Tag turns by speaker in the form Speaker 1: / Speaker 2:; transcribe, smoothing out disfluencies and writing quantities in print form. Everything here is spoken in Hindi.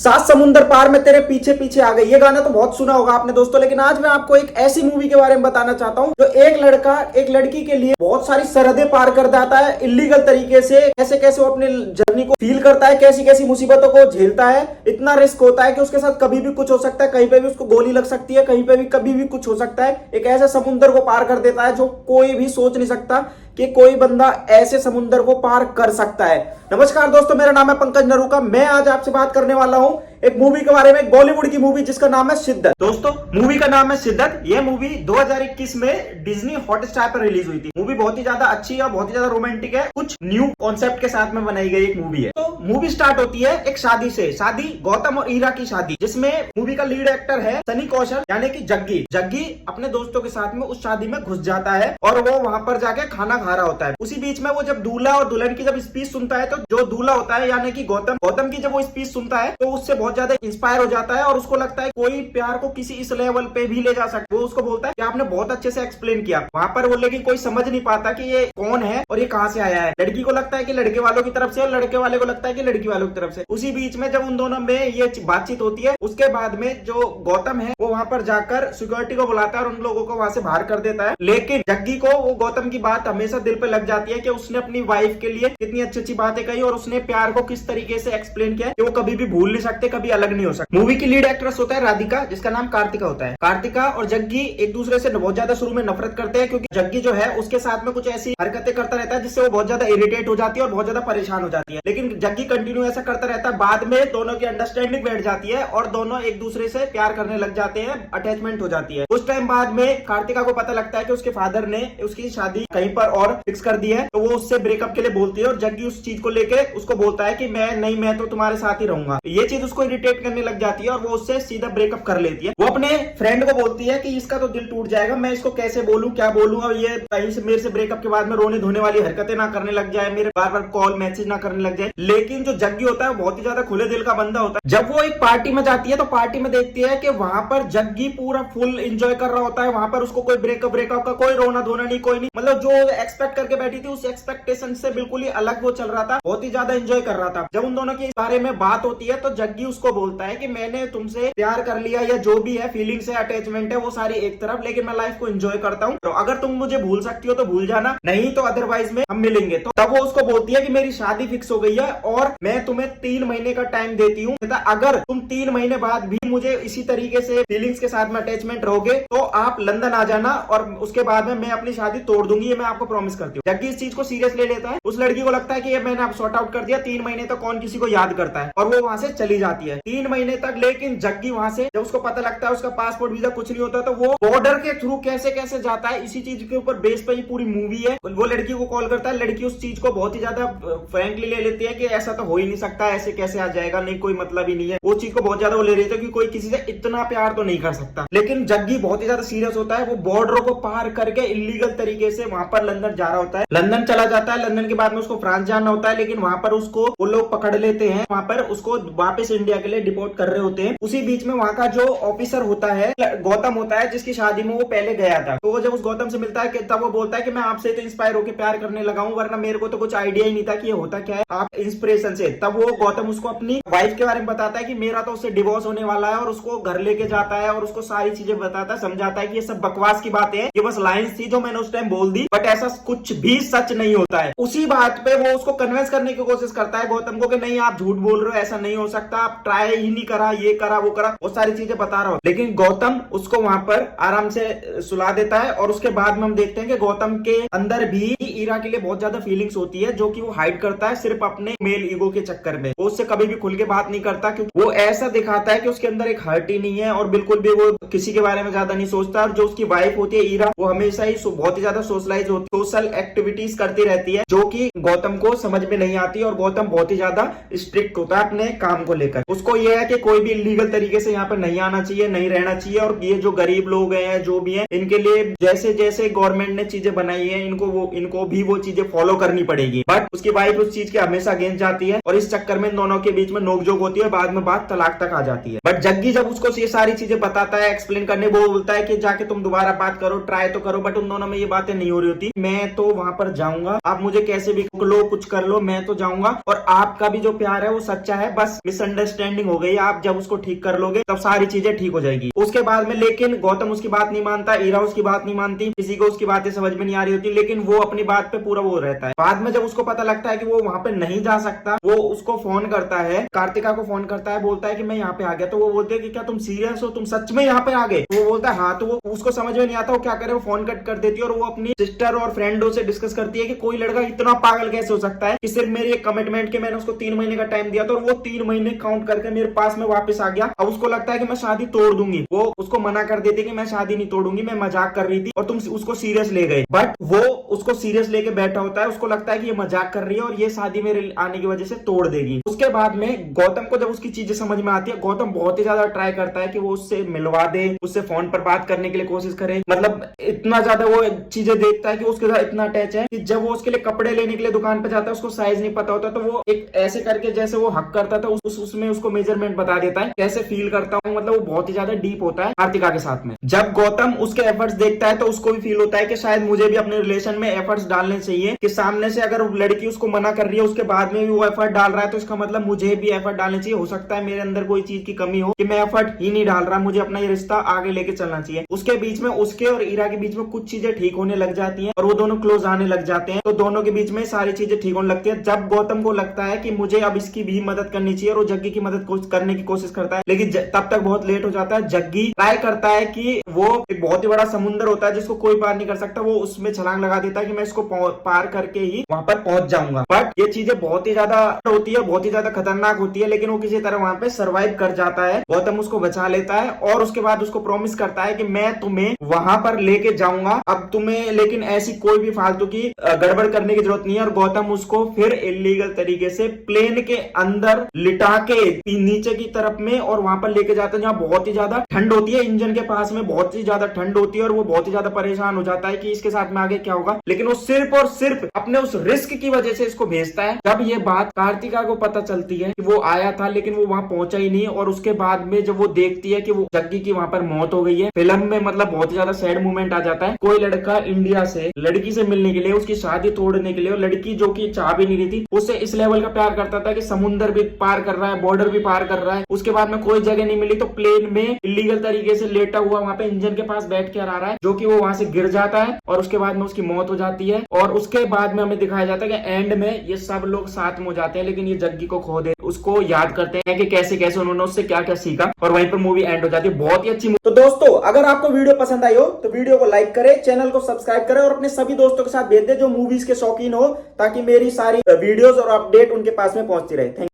Speaker 1: सात समुंदर पार में तेरे पीछे पीछे आ गई। ये गाना तो बहुत सुना होगा आपने दोस्तों, लेकिन आज मैं आपको एक ऐसी मूवी के बारे में बताना चाहता हूँ जो एक लड़का एक लड़की के लिए बहुत सारी सरहदें पार कर जाता है इलीगल तरीके से। कैसे कैसे वो अपनी जर्नी को फील करता है, कैसी कैसी मुसीबतों को झेलता है। इतना रिस्क होता है कि उसके साथ कभी भी कुछ हो सकता है, कहीं पे भी उसको गोली लग सकती है, कहीं पे भी कभी भी कुछ हो सकता है। एक ऐसे समुंदर को पार कर देता है जो कोई भी सोच नहीं सकता कि कोई बंदा ऐसे समुंदर को पार कर सकता है। नमस्कार दोस्तों, मेरा नाम है पंकज नरूका। मैं आज आपसे बात करने वाला हूं एक मूवी के बारे में, एक बॉलीवुड की मूवी जिसका नाम है शिद्दत। दोस्तों, मूवी का नाम है शिद्दत। यह मूवी 2021 में डिज्नी हॉटस्टार पर रिलीज हुई थी। मूवी बहुत ही ज्यादा अच्छी है, बहुत ही ज्यादा रोमांटिक है, कुछ न्यू कॉन्सेप्ट के साथ में बनाई गई एक मूवी है। तो मूवी स्टार्ट होती है एक शादी से, शादी गौतम और ईरा की शादी, जिसमें मूवी का लीड एक्टर है सनी कौशल यानी कि जग्गी। जग्गी अपने दोस्तों के साथ में उस शादी में घुस जाता है और वो वहां पर जाके खाना खा रहा होता है। उसी बीच में वो जब दूल्हा और दुल्हन की जब स्पीच सुनता है, तो जो दूल्हा होता है यानी कि गौतम की जब वो स्पीच सुनता है तो उससे बहुत ज्यादा इंस्पायर हो जाता है और उसको लगता है कोई प्यार को किसी इस लेवल पे भी ले जा सकता है। वो उसको बोलता है कि आपने बहुत अच्छे से एक्सप्लेन किया। वहां पर वो लेकिन कोई समझ नहीं पाता कि ये कौन है और ये कहां से आया है। लड़की को लगता है कि लड़के वालों की तरफ से और लड़के वाले को लगता है कि लड़की वालों की तरफ से। उसी बीच में जब उन दोनों में ये बातचीत होती है, उसके बाद में जो गौतम है वो वहां पर जाकर सिक्योरिटी को बुलाता है और उन लोगों को वहां से बाहर कर देता है। लेकिन जग्गी को वो गौतम की बात हमेशा दिल पे लग जाती है कि उसने अपनी वाइफ के लिए कितनी अच्छी अच्छी बातें कही और उसने प्यार को किस तरीके से एक्सप्लेन किया कि वो कभी भी भूल नहीं सकते, कभी अलग नहीं हो सकते। मूवी की लीड एक्ट्रेस होता है राधिका, जिसका नाम कार्तिका होता है। कार्तिका और जग्गी एक दूसरे से बहुत ज्यादा शुरू में नफरत करते हैं, क्योंकि जग्गी जो है उसके साथ में कुछ ऐसी हरकतें करता रहता है जिससे वो बहुत ज्यादा इरिटेट हो जाती है और बहुत ज्यादा परेशान हो जाती है। लेकिन जग्गी कंटिन्यू ऐसा करता रहता है। बाद में दोनों की अंडरस्टैंडिंग बैठ जाती है और दोनों एक दूसरे से प्यार करने लग जाते हैं, अटैचमेंट हो जाती है। उस टाइम बाद में कार्तिका को पता लगता है कि उसके फादर ने उसकी शादी कहीं पर और फिक्स कर दी है, तो वो उससे ब्रेकअप के लिए बोलती है और जग्गी उस चीज को लेके उसको बोलता है कि मैं तो तुम्हारे साथ ही रहूंगा। ये चीज उसको इरिटेट करने लग जाती है और वो उससे सीधा ब्रेकअप कर लेती है। वो अपने फ्रेंड को बोलती है कि इसका तो दिल टूट जाएगा, मैं इसको कैसे बोलूं, क्या बोलूं, अब ये कहीं से मेरे से ब्रेकअप के बाद में रोने धोने वाली हरकतें ना करने लग जाए, मेरे बार बार कॉल मैसेज ना करने लग जाए। लेकिन जो जग्गी होता है बहुत ही ज्यादा खुले दिल का बंदा होता है। जब वो एक पार्टी में जाती है तो पार्टी में देखती है कि वहां पर जग्गी पूरा फुल एंजॉय कर रहा होता है। वहां पर उसको कोई ब्रेकअप का कोई रोना धोना नहीं, कोई नहीं, मतलब जो एक्सपेक्ट करके बैठी थी उस एक्सपेक्टेशन से बिल्कुल ही अलग वो चल रहा था, बहुत ही ज्यादा एंजॉय कर रहा था। जब उन दोनों के बारे में बात होती है तो जग्गी उसको बोलता है कि मैंने तुमसे प्यार कर लिया, या जो भी है फीलिंग्स है, अटैचमेंट है, वो सारी एक तरफ, लेकिन मैं लाइफ को एंजॉय करता हूँ। तो अगर तुम मुझे भूल सकती हो तो भूल जाना, नहीं तो अदरवाइज में हम मिलेंगे। तो तब वो उसको बोलती है कि मेरी शादी फिक्स हो गई है और मैं तुम्हें 3 महीने का टाइम देती हूँ, अगर तुम 3 महीने बाद भी मुझे इसी तरीके से फीलिंग्स के साथ में अटैचमेंट रहोगे तो आप लंदन आ जाना और उसके बाद में मैं अपनी शादी तोड़ दूंगी, ये मैं आपको प्रॉमिस करती हूँ। जग्गी इस चीज को सीरियस ले लेता है। उस लड़की को लगता है कि ये मैंने आप सॉर्ट आउट कर दिया, 3 महीने तक कौन किसी को याद करता है, और वो वहां से चली जाती है 3 महीने तक। लेकिन जग्गी वहां से जब उसको पता लगता है उसका पासपोर्ट वीजा कुछ नहीं होता, तो वो बॉर्डर के थ्रू कैसे कैसे जाता है, इसी चीज के ऊपर बेस पे ही पूरी मूवी है। वो लड़की को कॉल करता है, लड़की उस चीज को बहुत ही ज्यादा फ्रैंकली ले लेती है कि ऐसा तो हो ही नहीं सकता, ऐसे कैसे आ जाएगा, नहीं कोई मतलब ही नहीं है। वो चीज को बहुत ज्यादा वो ले रही थी कि कोई किसी से इतना प्यार तो नहीं कर सकता। लेकिन जग्गी बहुत ही ज्यादा सीरियस होता है। वो बॉर्डर को पार करके इलीगल तरीके से वहां पर लंदन जा रहा होता है, लंदन चला जाता है। लंदन के बाद में उसको फ्रांस जाना होता है, लेकिन वहां पर उसको वो लोग पकड़ लेते हैं, वहां पर उसको वापस इंडिया के लिए डिपोर्ट कर रहे होते हैं। उसी बीच में वहां का जो ऑफिसर होता है गौतम होता है, जिसकी शादी में वो पहले गया था, तो वो जब उस गौतम से मिलता है तब वो बोलता है कि मैं आपसे तो इंस्पायर होकर प्यार करने लगा हूं, वरना मेरे को तो कुछ आइडिया ही नहीं था कि ये होता क्या है, आप इंस्पिरेशन से। तब वो गौतम उसको अपनी वाइफ के बारे में बताता है कि मेरा तो उससे डिवोर्स होने वाला है, और उसको घर लेके जाता है और उसको सारी चीजें बताता है, समझाता है कि ये सब बकवास की बातें हैं, ये बस लाइंस थी जो मैंने उस टाइम बोल दी, बट ऐसा कुछ भी सच नहीं होता है। उसी बात पे वो उसको कन्विंस करने की कोशिश करता है गौतम को कि नहीं आप झूठ बोल रहे हो, ऐसा नहीं हो सकता, आप ट्राई ही नहीं करा, ये करा वो करा, वो सारी चीजें बता रहा हो। लेकिन गौतम उसको वहां पर आराम से सुला देता है और उसके बाद में हम देखते हैं कि गौतम के अंदर भी ईरा के लिए बहुत ज्यादा फीलिंग्स होती है, जो कि वो हाइड करता है सिर्फ अपने मेल ईगो के चक्कर में। वो उससे कभी भी खुल के बात नहीं करता, क्योंकि वो ऐसा दिखाता है कि उसके अंदर एक हर्ट ही नहीं है और बिल्कुल भी वो किसी के बारे में ज्यादा नहीं सोचता। और जो उसकी वाइफ होती है ईरा, वो हमेशा ही बहुत ही ज्यादा सोशलाइज होती है, सोशल एक्टिविटीज करती रहती है, जो कि गौतम को समझ में नहीं आती। और गौतम बहुत ही ज्यादा स्ट्रिक्ट होता है अपने काम को लेकर। उसको यह है कि कोई भी इलीगल तरीके से यहाँ पर नहीं आना चाहिए, नहीं रहना चाहिए, और ये जो गरीब लोग हैं, जो भी हैं, इनके लिए जैसे जैसे गवर्नमेंट ने चीजें बनाई है, इनको भी वो चीजें फॉलो करनी पड़ेगी। बट उसकी वाइफ उस चीज के हमेशा अगेंस्ट जाती है और इस चक्कर में दोनों के बीच में नोकझोंक होती है, बाद में बात तलाक तक आ जाती है। बट जग्गी जब उसको ये सारी चीजें बताता है, एक्सप्लेन करने, वो बोलता है कि जाके तुम दोबारा बात करो, ट्राई तो करो, बट उन दोनों में ये बातें नहीं हो रही होती। मैं तो वहां पर जाऊंगा, आप मुझे कैसे भी लो, कुछ कर लो, मैं तो जाऊंगा और आपका भी जो प्यार है वो सच्चा है, बस मिसअंडरस्टैंडिंग हो गई, आप जब उसको ठीक कर लोगे तब सारी चीजें ठीक हो जाएगी। उसके बाद में लेकिन गौतम उसकी बात नहीं मानता, ईरा उसकी बात नहीं मानती, किसी को उसकी बातें समझ में नहीं आ रही होती, लेकिन वो अपनी बात पे पूरा वो रहता है। बाद में जब उसको पता लगता है कि वो वहां पे नहीं जा सकता, वो उसको फोन करता है, कार्तिका को फोन करता है, बोलता है कि मैं यहाँ पे आ गया। तो वो बोलते हैं कि क्या तुम सीरियस हो, तुम सच में यहाँ पे आ गए? वो बोलता है हाँ। तो वो उसको समझ में नहीं आता, वो क्या करे, वो फोन कट कर देती है और वो अपनी सिस्टर और फ्रेंडों से डिस्कस करती है कि कोई लड़का इतना पागल कैसे हो सकता है कि सिर्फ मेरी एक कमिटमेंट के मैंने उसको 3 महीने का टाइम दिया था और वो 3 महीने काउंट करके मेरे पास में वापस आ गया। अब उसको लगता है कि मैं शादी तोड़ दूंगी। वो उसको मना कर देती है कि मैं शादी नहीं तोड़ूंगी, मैं मजाक कर रही थी और तुम उसको सीरियस ले गए। बट वो उसको सीरियस लेके बैठा होता है, उसको लगता है कि ये मजाक कर रही है और ये शादी मेरे आने की वजह से तोड़ देगी। उसके बाद में गौतम को जब उसकी चीजें समझ में आती है, गौतम बहुत ही ज्यादा ट्राई करता है कि वो उससे मिलवा दे, उससे फोन पर बात करने के लिए कोशिश करे, मतलब इतना ज्यादा वो चीजें देखता है कि उसके साथ इतना अटैच है कि जब वो उसके लिए कपड़े लेने के लिए दुकान पे जाता है, उसको साइज नहीं पता होता, तो वो एक ऐसे करके जैसे वो हक करता था उसमें उसको मेजरमेंट बता देता है, कैसे फील करता हूँ, मतलब वो बहुत ही ज्यादा डीप होता है कार्तिका के साथ में। जब गौतम उसके एफर्ट्स देखता है तो उसको भी फील होता है कि शायद मुझे भी अपने रिलेशन में एफर्ट्स डालने चाहिए, कि सामने से अगर लड़की उसको मना कर रही है उसके बाद में भी वो एफर्ट डाल रहा है, तो इसका मतलब मुझे भी एफर्ट डालने चाहिए। हो सकता है मेरे अंदर कोई चीज की कमी हो कि मैं एफर्ट ही नहीं डाल रहा, मुझे अपना ये रिश्ता आगे लेके चलना चाहिए। उसके बीच में, उसके और ईरा के बीच में कुछ चीजें ठीक होने लग जाती हैं और वो दोनों क्लोज आने लग जाते हैं, तो दोनों के बीच में सारी चीजें ठीक होने लगती है। जब गौतम को लगता है कि मुझे अब इसकी भी मदद करनी चाहिए और वो जग्गी की मदद करने की कोशिश करता है, लेकिन तब तक बहुत लेट हो जाता है। जग्गी ट्राई करता है कि वो एक बहुत ही बड़ा समुद्र होता है जिसको कोई पार नहीं कर सकता, वो उसमें छलांग लगा देता है कि मैं इसको पार करके ही वहां पर पहुंच जाऊंगा। बट ये चीजें बहुत ही ज्यादा होती है, बहुत ही ज्यादा खतरनाक होती है, लेकिन वो किसी तरह वहां पे सर्वाइव कर जाता है। गौतम उसको बचा लेता है और उसके बाद उसको प्रॉमिस करता है कि मैं तुम्हें वहां पर लेके जाऊंगा, अब तुम्हें लेकिन ऐसी कोई भी फालतू की गड़बड़ करने की जरूरत नहीं है। और गौतम उसको फिर इलीगल तरीके से प्लेन के अंदर लिटा के नीचे की तरफ में और वहां पर लेके जाते हैं जहां बहुत ही ज्यादा ठंड होती है, इंजन के पास में बहुत ही ज्यादा ठंड होती है और वो बहुत ही ज्यादा परेशान हो जाता है कि इसके साथ में आगे क्या होगा, लेकिन वो सिर्फ और सिर्फ अपने उस रिस्क की वजह से इसको भेजता है। जब ये बात कार्तिका को पता चलती है कि वो आया था लेकिन वो वहां पहुंचा ही नहीं, और उसके बाद में जब वो देखती है कि वो जग्गी की वहां पर मौत हो गई है, फिल्म में मतलब बहुत ही ज्यादा सैड मोमेंट आ जाता है। कोई लड़का इंडिया से लड़की से मिलने के लिए, उसकी शादी तोड़ने के लिए, और लड़की जो कि चाह भी नहीं रही थी, उससे इस लेवल का प्यार करता था कि समुद्र भी पार कर रहा है, बॉर्डर भी पार कर रहा है, उसके बाद में कोई जगह नहीं मिली तो प्लेन में इलीगल तरीके से लेटा हुआ वहां पे इंजन के पास बैठ के आ रहा है, जो कि वो वहां से गिर जाता है और उसके बाद में उसकी मौत हो जाती है। और उसके बाद में हमें दिखाया जाता है कि एंड में ये सब लोग साथ में हो जाते हैं, लेकिन ये जग्गी को खो दे, उसको याद करते हैं कि कैसे कैसे उन्होंने उससे क्या क्या सीखा, और वहीं पर मूवी एंड हो जाती है। बहुत ही अच्छी। तो दोस्तों, अगर आपको वीडियो पसंद आई हो तो वीडियो को लाइक करें, चैनल को सब्सक्राइब करें और अपने सभी दोस्तों के साथ भेज दें जो मूवीज के शौकीन हो, ताकि मेरी सारी वीडियोस और अपडेट उनके पास में पहुंचती रहे। Thank you.